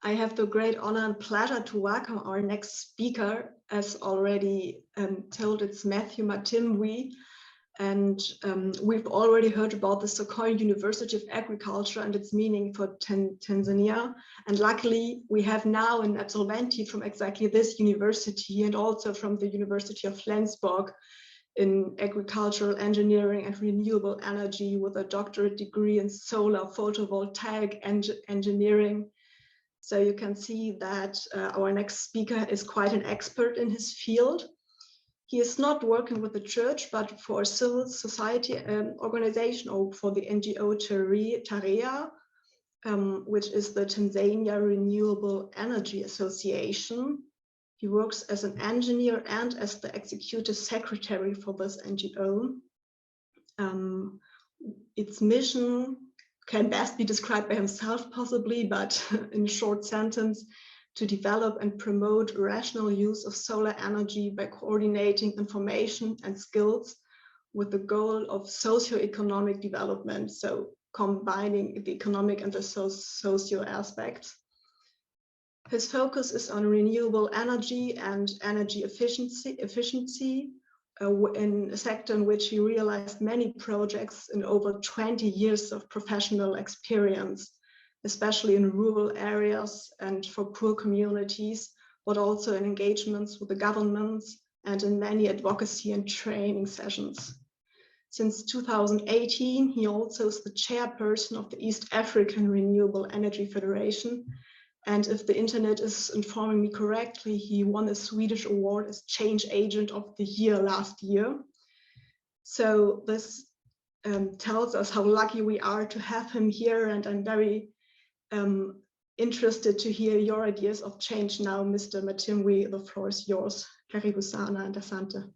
I have the great honor and pleasure to welcome our next speaker. As already told, it's Matthew Matimbwi. And we've already heard about the Sokoine University of Agriculture and its meaning for Tanzania. And luckily, we have now an absolventee from exactly this university and also from the University of Flensburg in agricultural engineering and renewable energy with a doctorate degree in solar photovoltaic engineering. So you can see that our next speaker is quite an expert in his field. He is not working with the church, but for a civil society organization or for the NGO TAREA, which is the Tanzania Renewable Energy Association. He works as an engineer and as the executive secretary for this NGO. Its mission can best be described by himself possibly, but in a short sentence, to develop and promote rational use of solar energy by coordinating information and skills with the goal of socio-economic development, so combining the economic and the socio aspects. His focus is on renewable energy and energy efficiency in a sector in which he realized many projects in over 20 years of professional experience, especially in rural areas and for poor communities, but also in engagements with the governments and in many advocacy and training sessions. Since 2018, he also is the chairperson of the East African Renewable Energy Federation. And if the internet is informing me correctly, he won a Swedish award as Change Agent of the Year last year. So this tells us how lucky we are to have him here, and I'm very interested to hear your ideas of change now, Mr. Matimbwi. The floor is yours. Karibu sana and asante.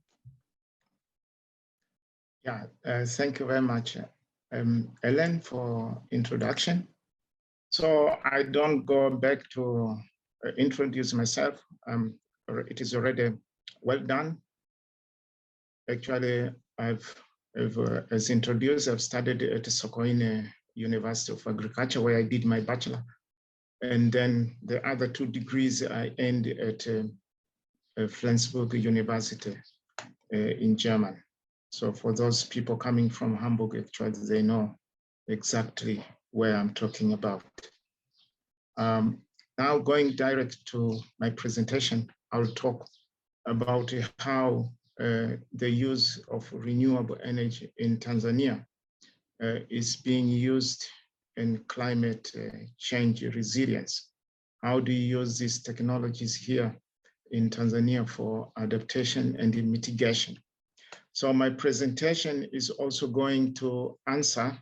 Yeah, thank you very much, Ellen, for introduction. So I don't go back to introduce myself. It is already well done. Actually, as introduced, I've studied at the Sokoine University of Agriculture, where I did my bachelor. And then the other 2 degrees I earned at Flensburg University in Germany. So for those people coming from Hamburg, actually, they know exactly where I'm talking about. Now going direct to my presentation, I'll talk about how the use of renewable energy in Tanzania is being used in climate change resilience. How do you use these technologies here in Tanzania for adaptation and mitigation? So my presentation is also going to answer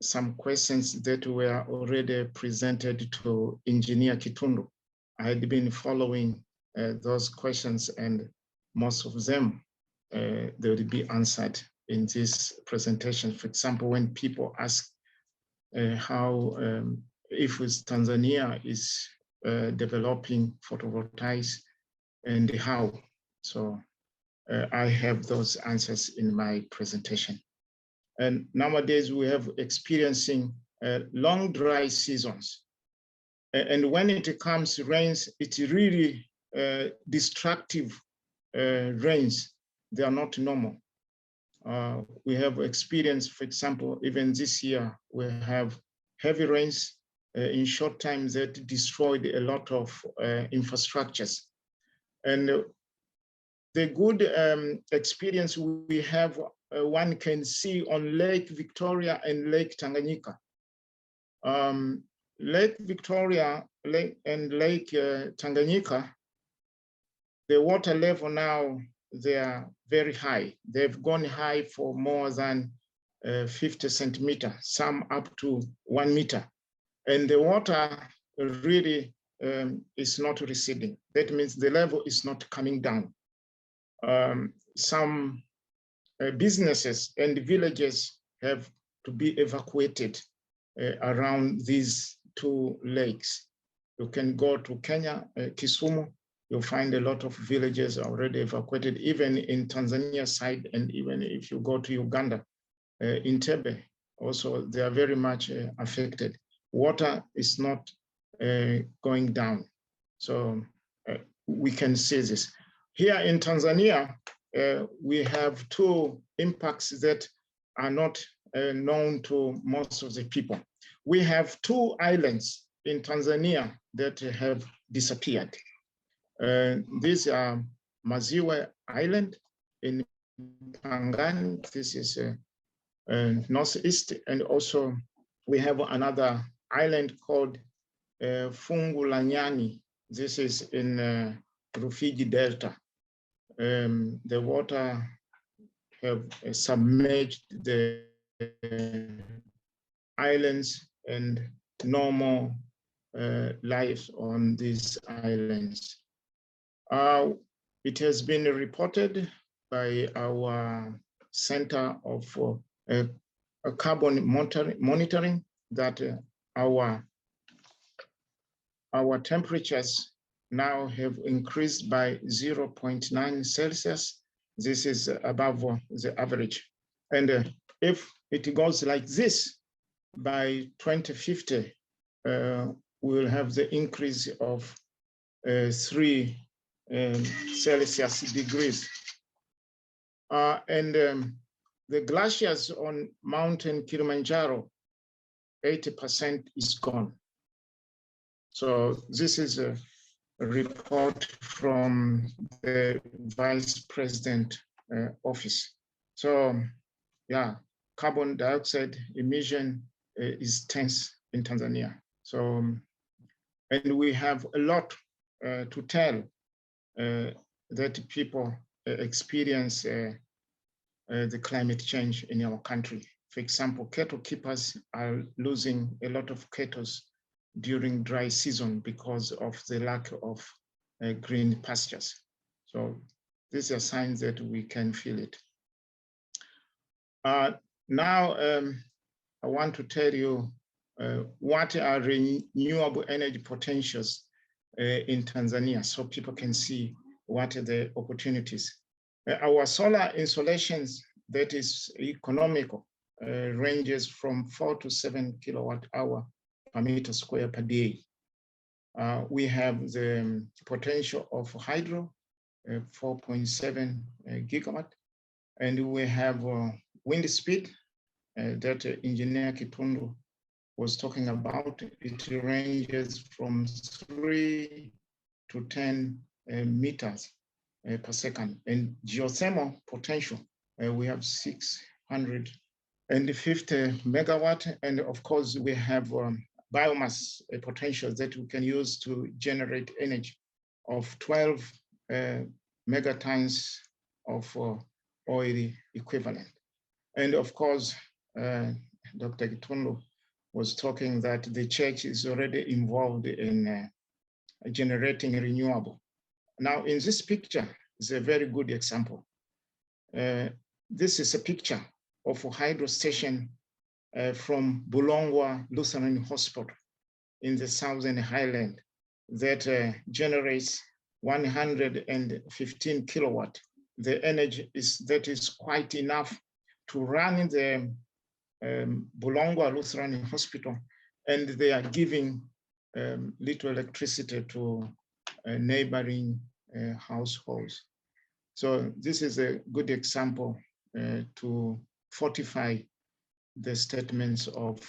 some questions that were already presented to Engineer Kitundu. I had been following those questions, and most of them they will be answered in this presentation. For example, when people ask how, if Tanzania is developing photovoltaics and how. So I have those answers in my presentation. And nowadays we have experiencing long dry seasons. And when it comes to rains, it's really destructive rains. They are not normal. We have experienced, for example, even this year, we have heavy rains in short time that destroyed a lot of infrastructures. And the good experience we have, one can see on Lake Victoria and Lake Tanganyika. Lake Victoria and Lake Tanganyika, the water level now, they are very high. They've gone high for more than 50 centimeters, some up to 1 meter. And the water really is not receding. That means the level is not coming down. Some businesses and villages have to be evacuated around these 2 lakes. You can go to Kenya, Kisumu, you'll find a lot of villages already evacuated, even in Tanzania side, and even if you go to Uganda, in Tebe, also they are very much affected. Water is not going down. So we can see this. Here in Tanzania, we have two impacts that are not known to most of the people. We have two islands in Tanzania that have disappeared. These are Maziwe Island in Pangani. This is northeast, and also we have another island called Fungulanyani. This is in Rufiji Delta. The water have submerged the islands and normal life on these islands. It has been reported by our Center of Carbon Monitoring that our temperatures now have increased by 0.9 Celsius. This is above the average. And if it goes like this, by 2050, we will have the increase of 3 Celsius degrees. The glaciers on Mountain Kilimanjaro, 80% is gone. So this is a report from the Vice President office. So yeah, carbon dioxide emission is tense in Tanzania. So, and we have a lot to tell that people experience the climate change in our country. For example, cattle keepers are losing a lot of cattle during dry season because of the lack of green pastures. So these are signs that we can feel it. Now, I want to tell you what are renewable energy potentials in Tanzania, so people can see what are the opportunities. Our solar installations that is economical ranges from 4 to 7 kilowatt hour per meter square per day. We have the potential of hydro, 4.7 gigawatt, and we have wind speed that Engineer Kitundu was talking about. It ranges from 3 to 10 meters per second. And geothermal potential, we have 650 megawatt. And of course, we have biomass potential that we can use to generate energy of 12 megatons of oil equivalent. And of course, Dr. Kitundu was talking that the church is already involved in generating renewable. Now, in this picture is a very good example. This is a picture of a hydro station from Bulongwa Lutheran Hospital in the Southern Highland that generates 115 kilowatt. The energy that is quite enough to run the Bulongwa Lutheran Hospital, and they are giving little electricity to neighboring households. So this is a good example to fortify the statements of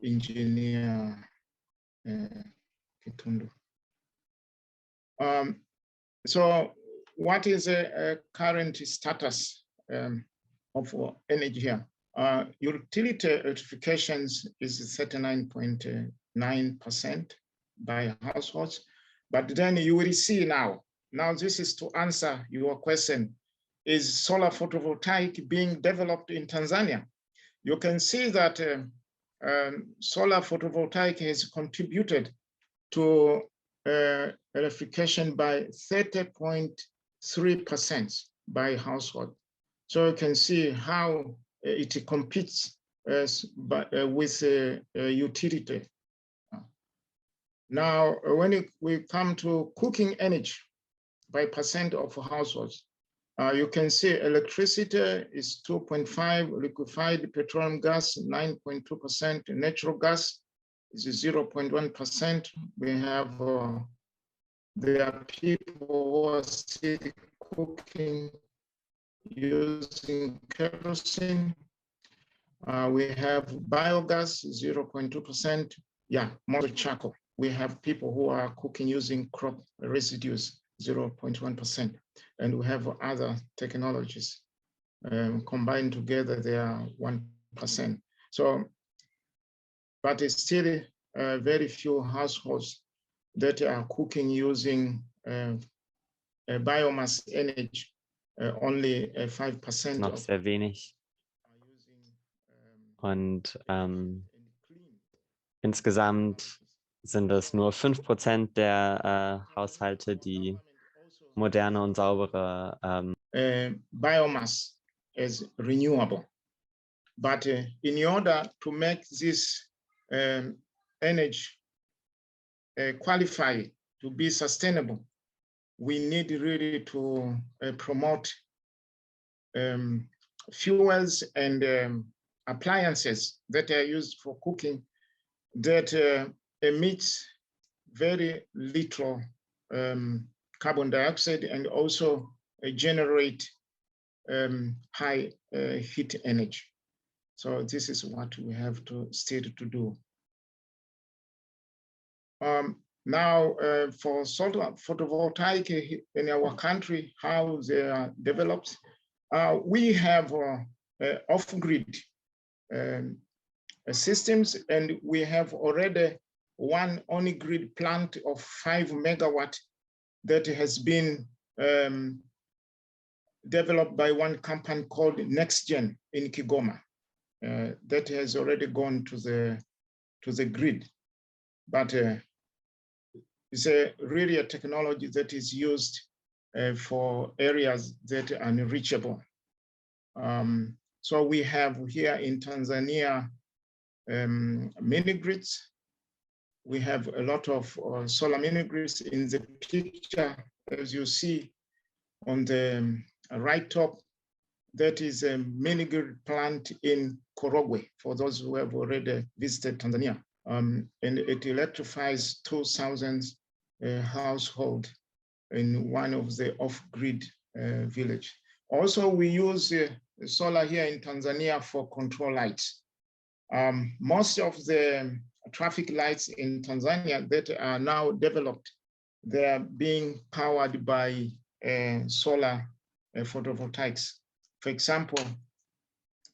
Engineer Kitundu. So what is a current status of energy here? Utility electrifications is 39.9% by households, but then you will see now this is to answer your question, is solar photovoltaic being developed in Tanzania? You can see that solar photovoltaic has contributed to electrification by 30.3% by household. So you can see how it competes with utility. Now, when we come to cooking energy by percent of households, you can see electricity is 2.5, liquefied petroleum gas 9.2%, natural gas is 0.1%. We have there are people who are still cooking using kerosene. We have biogas, 0.2%. Yeah, more charcoal. We have people who are cooking using crop residues, 0.1%. And we have other technologies. Combined together, they are 1%. So, but it's still very few households that are cooking using biomass energy. Only 5% noch sehr wenig. Und insgesamt sind es nur 5% der Haushalte, die moderne und saubere biomass as renewable. But in order to make this energy qualify to be sustainable, we need really to promote fuels and appliances that are used for cooking that emit very little carbon dioxide and also generate high heat energy. So this is what we have to still to do. Now, for solar photovoltaic in our country, how they are developed, we have off-grid systems, and we have already one on-grid plant of 5 megawatt that has been developed by one company called NextGen in Kigoma. That has already gone to the grid, but it's really a technology that is used for areas that are unreachable. So we have here in Tanzania mini grids. We have a lot of solar mini grids in the picture, as you see on the right top. That is a mini grid plant in Korogwe, for those who have already visited Tanzania. And it electrifies 2,000 households in one of the off-grid village. Also, we use solar here in Tanzania for control lights. Most of the traffic lights in Tanzania that are now developed, they are being powered by solar photovoltaics. For example,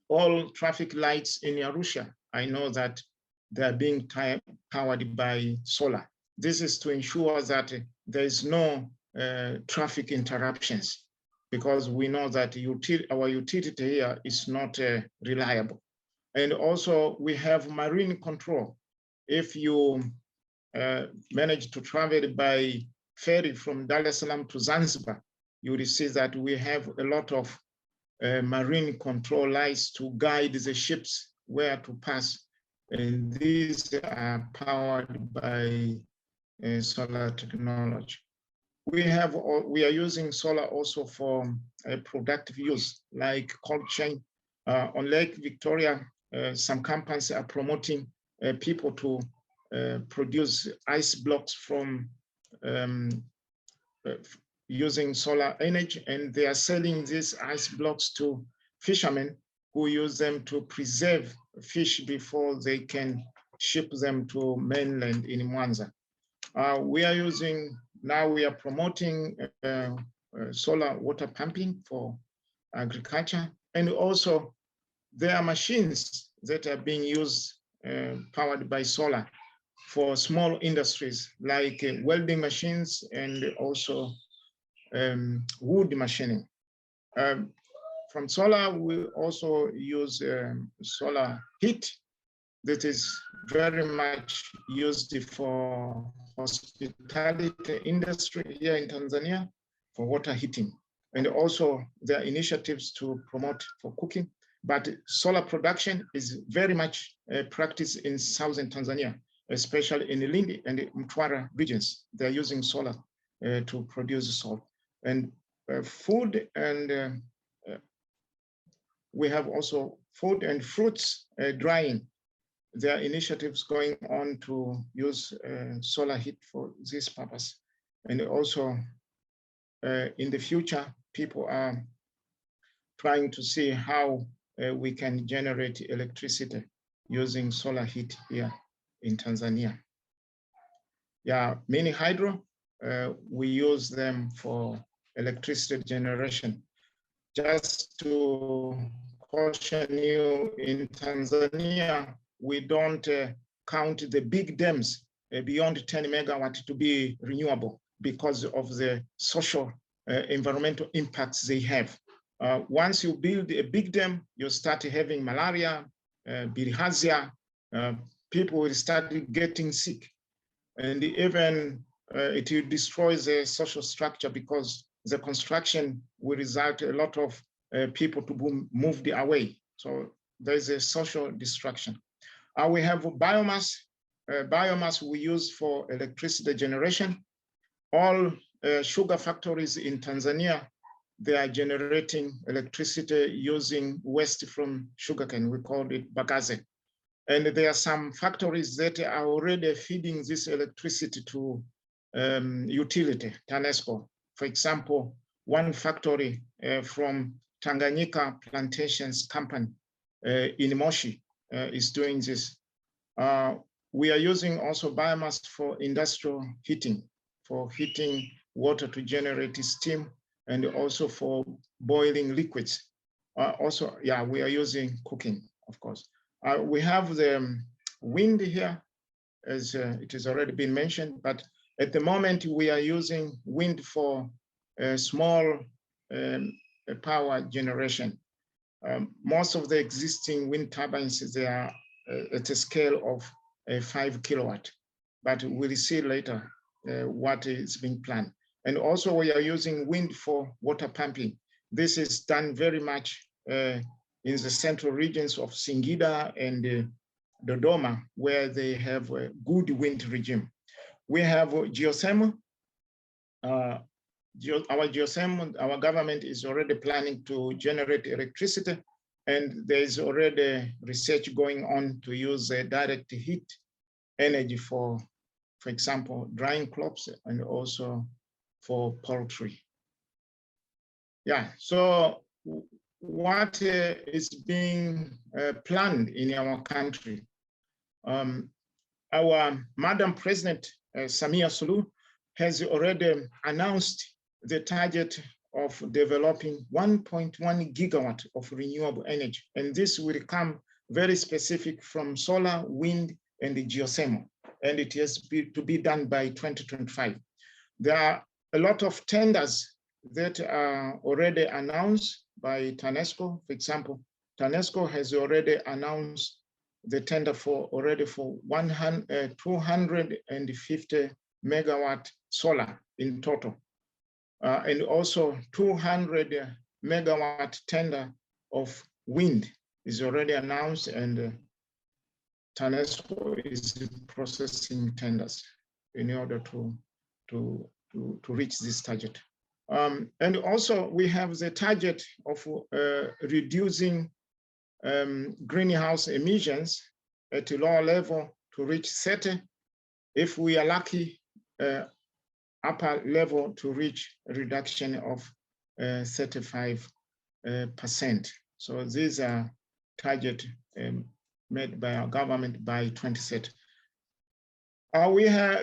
all traffic lights in Arusha, I know that they are being powered by solar. This is to ensure that there is no traffic interruptions, because we know that our utility here is not reliable. And also we have marine control. If you manage to travel by ferry from Dar es Salaam to Zanzibar, you will see that we have a lot of marine control lights to guide the ships where to pass. And these are powered by solar technology. We are using solar also for productive use, like cold chain. On Lake Victoria, some companies are promoting people to produce ice blocks from using solar energy, and they are selling these ice blocks to fishermen who use them to preserve fish before they can ship them to mainland in Mwanza. We are promoting solar water pumping for agriculture, and also there are machines that are being used powered by solar for small industries like welding machines and also wood machining. From solar, we also use solar heat that is very much used for hospitality industry here in Tanzania for water heating. And also there are initiatives to promote for cooking, but solar production is very much practiced in southern Tanzania, especially in the Lindi and the Mtwara regions. They're using solar to produce salt. And food, and we have also food and fruits drying. there are initiatives going on to use solar heat for this purpose. And also in the future, people are trying to see how we can generate electricity using solar heat here in Tanzania. Yeah, mini hydro, we use them for electricity generation. Just to caution you, in Tanzania, we don't count the big dams beyond 10 megawatt to be renewable because of the social environmental impacts they have. Once you build a big dam, you start having malaria, bilharzia, people will start getting sick. And even it will destroy the social structure because the construction will result in a lot of people to be moved away. So there's a social destruction. We have biomass. Biomass we use for electricity generation. All sugar factories in Tanzania, they are generating electricity using waste from sugarcane. We call it bagasse. And there are some factories that are already feeding this electricity to utility, TANESCO. For example, one factory from Tanganyika Plantations Company in Moshi is doing this. We are using also biomass for industrial heating, for heating water to generate steam, and also for boiling liquids. Also, yeah, we are using cooking, of course. We have the wind here, as it has already been mentioned, but at the moment we are using wind for small power generation. Most of the existing wind turbines, they are at a scale of 5 kilowatt, but we'll see later what is being planned. And also we are using wind for water pumping. This is done very much in the central regions of Singida and Dodoma, where they have a good wind regime. We have geothermal. Our geothermal, our government is already planning to generate electricity, and there's already research going on to use direct heat energy for example, drying crops and also for poultry. Yeah, so what is being planned in our country? Our Madam President, Samia Suluhu, has already announced the target of developing 1.1 gigawatt of renewable energy. And this will come very specific from solar, wind, and the geothermal. And it has to be done by 2025. There are a lot of tenders that are already announced by TANESCO. For example, TANESCO has already announced the tender for 250 megawatt solar in total. And also 200 megawatt tender of wind is already announced, and TANESCO is processing tenders in order to reach this target. And also we have the target of reducing greenhouse emissions at a lower level to reach 30. If we are lucky, upper level to reach a reduction of 35%. So these are targets made by our government by 2030.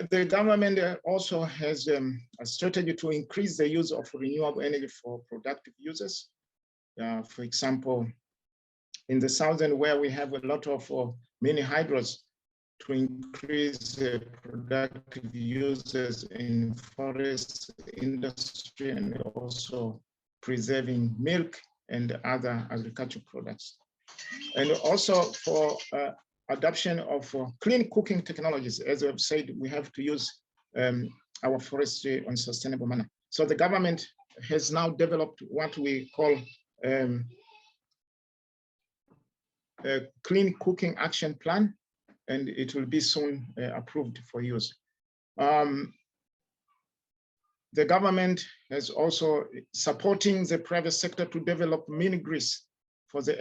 The government also has a strategy to increase the use of renewable energy for productive uses. For example, in the southern, where we have a lot of mini hydros, to increase the productive uses in forest industry and also preserving milk and other agricultural products. And also for adoption of clean cooking technologies. As I've said, we have to use our forestry in a sustainable manner. So the government has now developed what we call a clean cooking action plan, and it will be soon approved for use. The government has also supporting the private sector to develop mini grids for the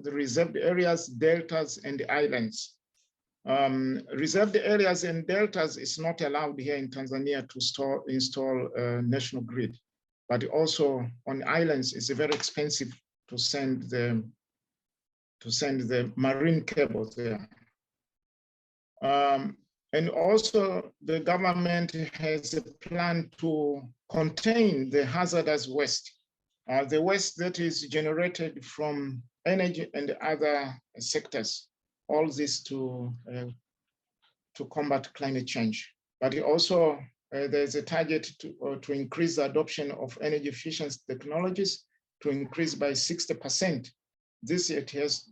reserved areas, deltas, and the islands. Reserved areas and deltas is not allowed here in Tanzania to install a national grid, but also on islands it's very expensive to send the marine cables there. And also the government has a plan to contain the hazardous waste, the waste that is generated from energy and other sectors, all this to combat climate change. But also there's a target to increase the adoption of energy efficient technologies to increase by 60%. This year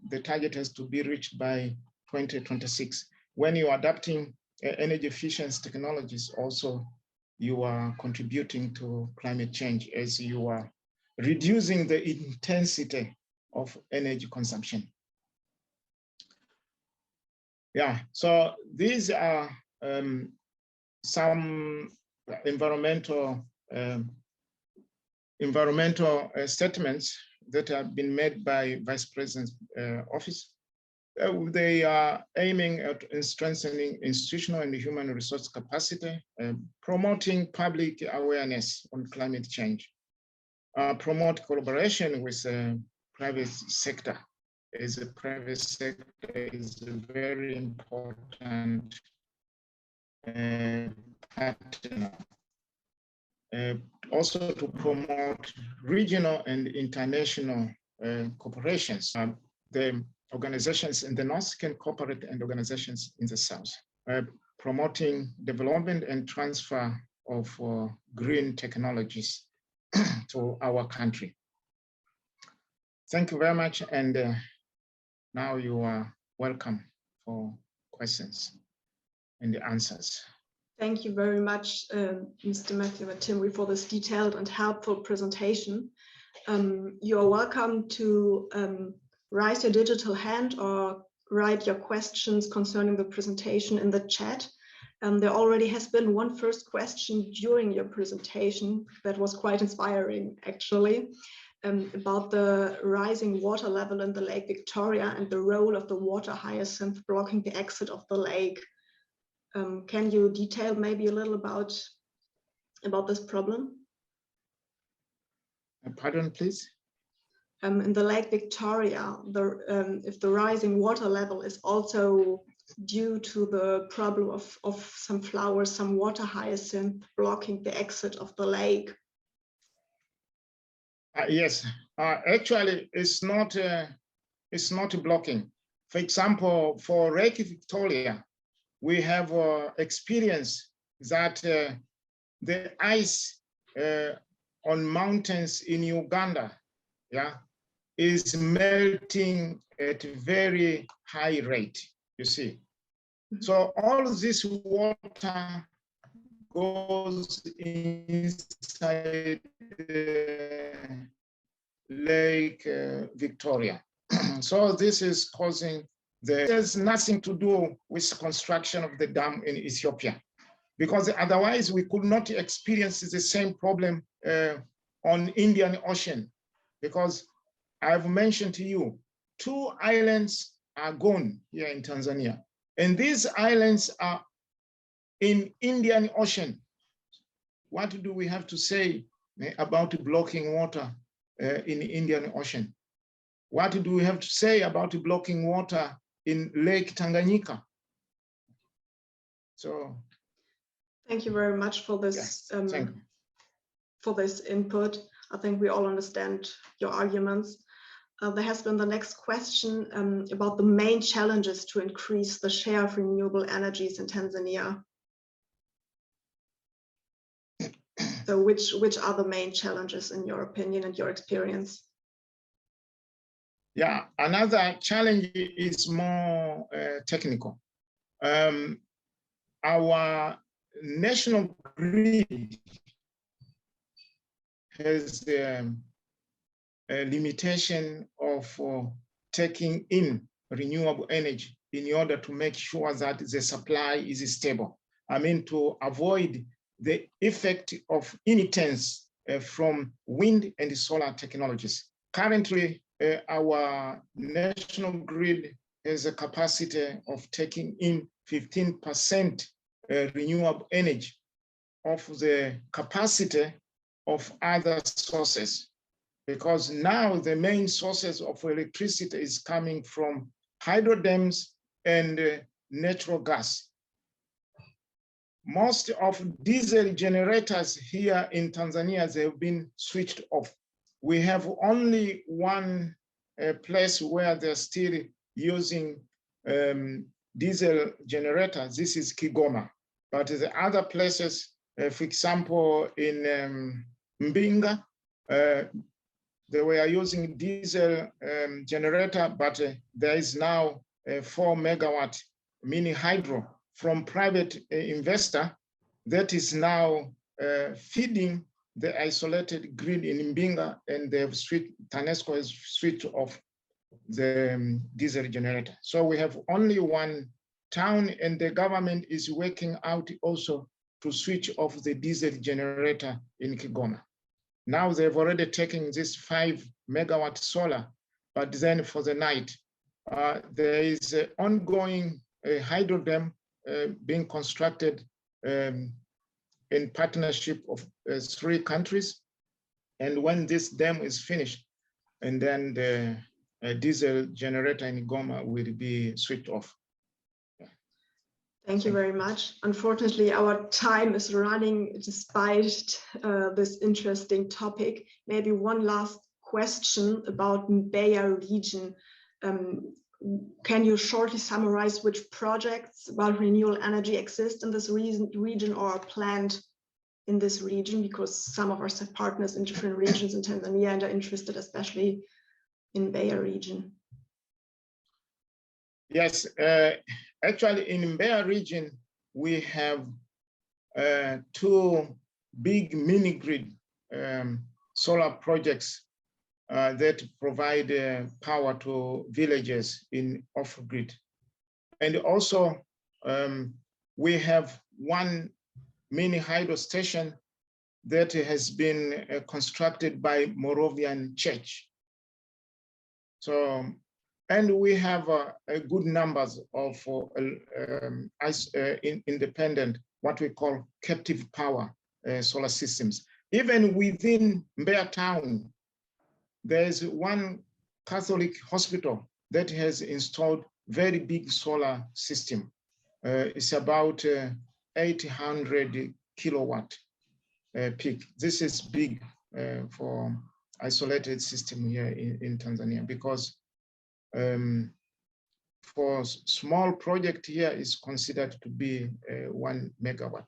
the target has to be reached by 2026. When you're adapting energy efficient technologies, also you are contributing to climate change as you are reducing the intensity of energy consumption. Yeah, so these are some environmental statements that have been made by Vice President's office. They are aiming at strengthening institutional and human resource capacity, promoting public awareness on climate change, promote collaboration with the private sector, as the private sector is a very important partner. Also to promote regional and international cooperations. The organizations in the north can cooperate and organizations in the south, promoting development and transfer of green technologies to our country. Thank you very much, and now you are welcome for questions and the answers. Thank you very much, Mr. Matthew Matimbwi, for this detailed and helpful presentation. You are welcome to raise your digital hand or write your questions concerning the presentation in the chat. There already has been one first question during your presentation that was quite inspiring, actually, about the rising water level in the Lake Victoria and the role of the water hyacinth blocking the exit of the lake. Can you detail maybe a little about this problem? Pardon, please? In the Lake Victoria, if the rising water level is also due to the problem of some flowers, some water hyacinth blocking the exit of the lake. Yes, actually, it's not blocking. For example, for Lake Victoria, we have experienced that the ice on mountains in Uganda, yeah, is melting at a very high rate, you see. So all this water goes inside Lake Victoria. So this is causing there's nothing to do with construction of the dam in Ethiopia, because otherwise we could not experience the same problem on Indian Ocean, because I've mentioned to you, 2 islands are gone here in Tanzania, and these islands are in Indian Ocean. What do we have to say about blocking water in Indian Ocean? What do we have to say about blocking water in Lake Tanganyika? So, thank you very much for this. Yes, for this input. I think we all understand your arguments. There has been the next question about the main challenges to increase the share of renewable energies in Tanzania. So which are the main challenges in your opinion and your experience? Yeah, another challenge is more technical. Our national grid has a limitation of taking in renewable energy in order to make sure that the supply is stable. I mean, to avoid the effect of emittance from wind and solar technologies. Currently, our national grid has a capacity of taking in 15% renewable energy of the capacity of other sources, because now the main sources of electricity is coming from hydro dams and natural gas. Most of diesel generators here in Tanzania, they have been switched off. We have only one place where they're still using diesel generators. This is Kigoma. But the other places, for example, in Mbinga, they were using diesel generator, but there is now a 4 megawatt mini hydro from private investor that is now feeding the isolated grid in Mbinga, and they've switched, TANESCO has switched off the diesel generator. So we have only one town, and the government is working out also to switch off the diesel generator in Kigoma. Now they've already taken this 5 megawatt solar, but then for the night, there is an ongoing hydro dam being constructed in partnership of 3 countries. And when this dam is finished, and then the diesel generator in Goma will be switched off. Thank you very much. Unfortunately, our time is running despite this interesting topic. Maybe one last question about Mbeya region. Can you shortly summarize which projects about renewable energy exist in this region or are planned in this region? Because some of our partners in different regions in Tanzania and are interested especially in Mbeya region. Yes, actually in Mbeya region, we have 2 big mini grid solar projects that provide power to villages in off-grid. And also we have 1 mini hydro station that has been constructed by Moravian Church. So, and we have a good numbers of independent, what we call captive power solar systems. Even within Mbeya town, there's 1 Catholic hospital that has installed very big solar system. It's about 800 kilowatt peak. This is big for isolated system here in Tanzania, because for small project here is considered to be 1 megawatt.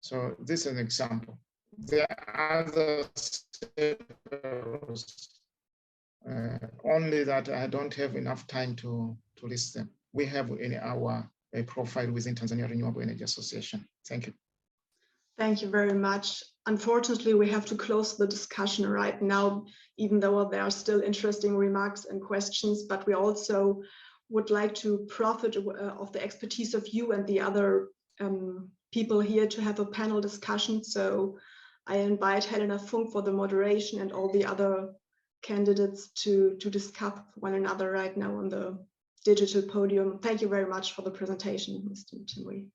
So this is an example. There are others, only that I don't have enough time to list them. We have in our profile within Tanzania Renewable Energy Association. Thank you. Thank you very much. Unfortunately, we have to close the discussion right now, even though there are still interesting remarks and questions, but we also would like to profit of the expertise of you and the other people here to have a panel discussion. So I invite Helena Funk for the moderation and all the other candidates to discuss one another right now on the digital podium. Thank you very much for the presentation, Mr. Matimbwi.